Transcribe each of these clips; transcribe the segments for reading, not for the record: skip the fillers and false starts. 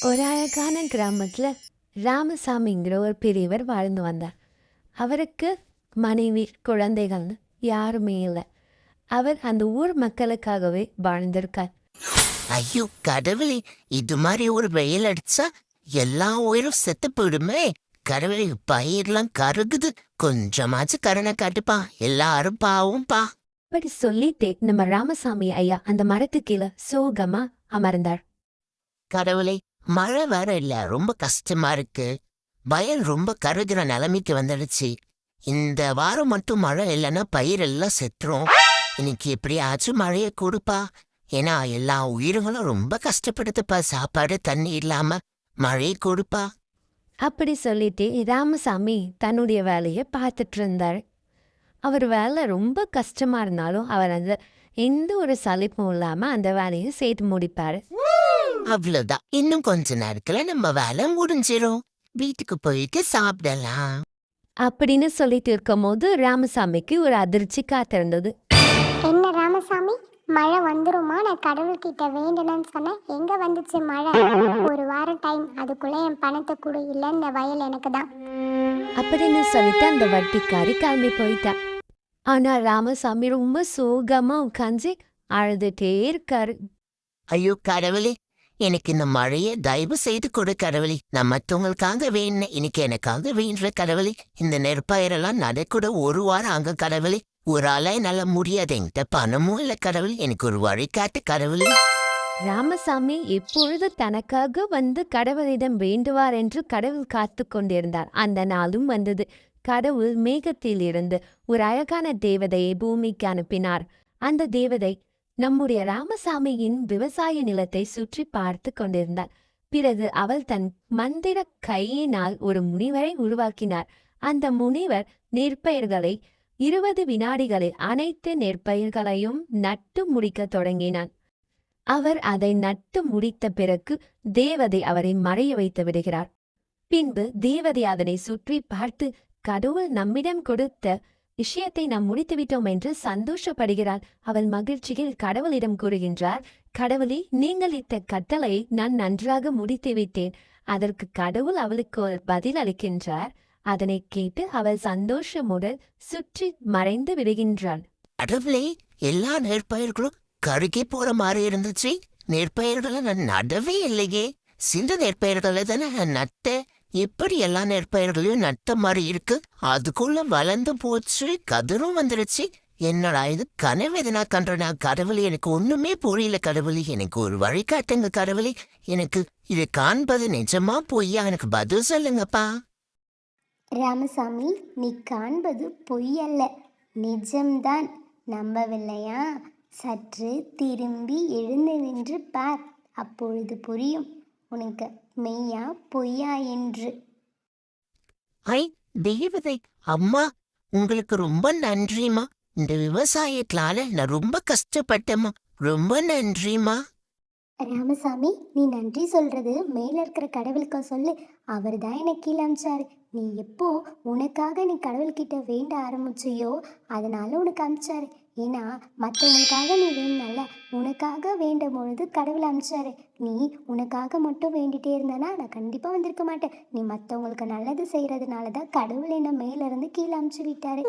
ஒரு அழகான கிராமத்துல ராமசாமிங்கிற ஒரு பெரியவர் வாழ்ந்து வந்தார். அவருக்கு மனைவி, குழந்தைகள்னு யாருமே இல்லை. அவர் அந்த ஊர் மக்களுக்காகவே வாழ்ந்திருக்கார். ஐயோ கடவுளே, இது மாதிரி ஒரு வெயில் அடிச்சா எல்லா உயிரும் செத்து போயிடுமே. கடவுளே, பயிரெல்லாம் கருகுது. கொஞ்சமாச்சும் கருணை காட்டுப்பா, எல்லாரும் பாவும்பா. அப்படி சொல்லிட்டே நம்ம ராமசாமி ஐயா அந்த மரத்து கீழே சோகமா அமர்ந்தார். கடவுளே, மழை வேற இல்ல, ரொம்ப கஷ்டமா இருக்கு. வயல் ரொம்ப கருகிற நிலைமைக்கு வந்துடுச்சு. இந்த வாரம் மட்டும் மழை இல்லைன்னா பயிர் எல்லாம் செத்துரும். இன்னைக்கு எப்படியாச்சும் மழையை கொடுப்பா. ஏன்னா எல்லா உயிர்களும் ரொம்ப கஷ்டப்படுதுப்பா. சாப்பாடு தண்ணி இல்லாம மழையை கொடுப்பா. அப்படி சொல்லிட்டு ராமசாமி தன்னுடைய வேலையை பார்த்துட்டு இருந்தார். அவர் வேலை ரொம்ப கஷ்டமா இருந்தாலும் அவர் அந்த எந்த ஒரு சலிப்பும் இல்லாம அந்த வேலையை செய்து முடிப்பாரு. அவ்வளவுதான், இன்னும் கொஞ்ச நேரத்துல நம்ம வேலை முடிஞ்சிரும். வீட்டுக்கு போயிட்டு சாப்பிடலாம் அப்படின்னு சொல்லிட்டு இருக்கும் போது ராமசாமிக்கு ஒரு அதிர்ச்சி காத்திருந்தது. என்ன ராமசாமி, மழை வந்துருமா? நான் கடவுள்கிட்ட வேண்டணும்னு சொன்னேன், எங்க வந்துச்சு மழை? ஒரு வாரம் டைம், அதுக்குள்ள என் பணத்தை கொடு, இல்லை இந்த வயல் எனக்கு தான் அப்படின்னு சொல்லிட்டு அந்த வட்டிக்காரி கிளம்பி போயிட்டா. ஆனா ராமசாமி ரொம்ப சோகமா உட்காந்து அழுதுட்டே இருக்காரு. ஐயோ கடவுளே, எனக்கு இந்த மழையை தயவு செய்து கொடு கடவுளே. நான் மற்றவங்களுக்காக வேணும், இன்னைக்கு எனக்காக வேண்ட கடவுளே. இந்த நெற்பயிரெல்லாம் நடக்கூட ஒரு வாரம் ஆங்க கடவுளே. ஒரு ஆளா என்னால முடியாது, என்கிட்ட பணமும் இல்லை கடவுளே. எனக்கு ஒரு வழிகாட்டு கடவுளே. ராமசாமி எப்பொழுது தனக்காக வந்து கடவுளிடம் வேண்டுவார் என்று கடவுள் காத்து கொண்டிருந்தார். அந்த நாளும் வந்தது. கடவுள் மேகத்தில் இருந்து ஒரு அழகான தேவதையை பூமிக்கு அனுப்பினார். அந்த தேவதை நம்முடைய ராமசாமியின் விவசாய நிலத்தை சுற்றி பார்த்து கொண்டிருந்தார். பிறகு அவள் தன் மந்திர கையினால் ஒரு முனிவரை உருவாக்கினார். அந்த முனிவர் நெற்பயிர்களை 20 வினாடிகளில் அனைத்து நெற்பயிர்களையும் நட்டு முடிக்க தொடங்கினான். அவர் அதை நட்டு முடித்த பிறகு தேவதை அவரை மறைய வைத்து விடுகிறார். பின்பு தேவதை அதனை சுற்றி பார்த்து, கடவுள் நம்மிடம் கொடுத்த விஷயத்தை நாம் முடித்துவிட்டோம் என்று சந்தோஷப்படுகிறார். அவள் மகிழ்ச்சியில் கடவுளிடம் கூறுகின்றார், கடவுளே, நீங்கள் இட்ட கட்டளை நான் நன்றாக முடித்துவிட்டேன். அதற்கு கடவுள் அவளுக்கு ஒரு பதில் அளிக்கின்றார். அதனை கேட்டு அவள் சந்தோஷமுடன் சுற்றி மறைந்து விடுகின்றாள். கடவுளே, எல்லா நெற்பயிர்களும் கருகி போற மாதிரி இருந்துச்சு. நெற்பயிர்களை நான் நடவே இல்லையே. சில நெற்பயிர்களை தானே நான் நட்டேன். எப்படி எல்லா நெற்பயிர்களையும் நட்ட மாதிரி இருக்கு? அதுக்குள்ள வளர்ந்து போச்சு, கதிரும் வந்துருச்சு. என்னடா இது, கனவு எதனா கன்றனா? கடவுளே, எனக்கு ஒண்ணுமே புரியல கடவுளே. எனக்கு ஒரு வழிகாட்டுங்க கடவுளே. எனக்கு இது காண்பது நிஜமா பொய்யா? எனக்கு பதில் சொல்லுங்கப்பா. ராமசாமி, நீ காண்பது பொய்யல்ல, நிஜம்தான். நம்பவில்லையா? சற்று திரும்பி எழுந்து நின்று பார், அப்பொழுது புரியும் உனக்கு மெய்யா பொய்யா என்று. ஐ தேவதை அம்மா, உங்களுக்கு ரொம்ப நன்றிமா. இந்த விவசாயத்தால நான் ரொம்ப கஷ்டப்பட்டேம்மா. ரொம்ப நன்றிமா. ராமசாமி, நீ நன்றி சொல்றது மேல இருக்கிற கடவுளுக்கு சொல்லு. அவர் தான் எனக்கு கீழே அமிச்சாரு. நீ எப்போ உனக்காக நீ கடவுள்கிட்ட வேண்ட ஆரம்பிச்சியோ, அதனால உனக்கு அமிச்சாரு. ஏன்னா மற்றவங்களுக்காக நீ வேணும்ல, உனக்காக வேண்டும் பொழுது கடவுள் அமிச்சாரு. நீ உனக்காக மட்டும் வேண்டிட்டே இருந்தனா நான் கண்டிப்பா வந்திருக்க மாட்டேன். நீ மற்றவங்களுக்கு நல்லது செய்யறதுனால தான் கடவுள் என்ன மேல இருந்து கீழே அமிச்சு விட்டாரு.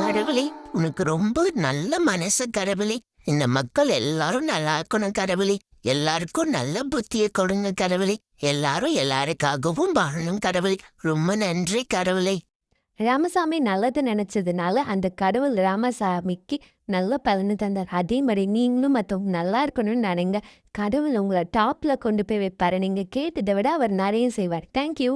கடவுளே, உனக்கு ரொம்ப நல்ல மனசு கடவுளே. இந்த மக்கள் எல்லாரும் நல்லா இருக்கணும் கடவுளே. எல்லாருக்கும் நல்ல புத்தியை கொடுங்க கடவுளே. எல்லாரும் எல்லாருக்காகவும் வாழணும் கடவுளே. ரொம்ப நன்றி கடவுளே. ராமசாமி நல்லது நினைச்சதுனால அந்த கடவுள் ராமசாமிக்கு நல்ல பலனு தந்தார். அதே மாதிரி நீங்களும் மற்றவங்க நல்லா இருக்கணும்னு நினைங்க. கடவுள் உங்களை டாப்ல கொண்டு போய் வைப்பாரு. நீங்க கேட்டதை விட அவர் நிறைய செய்வார். தேங்க்யூ.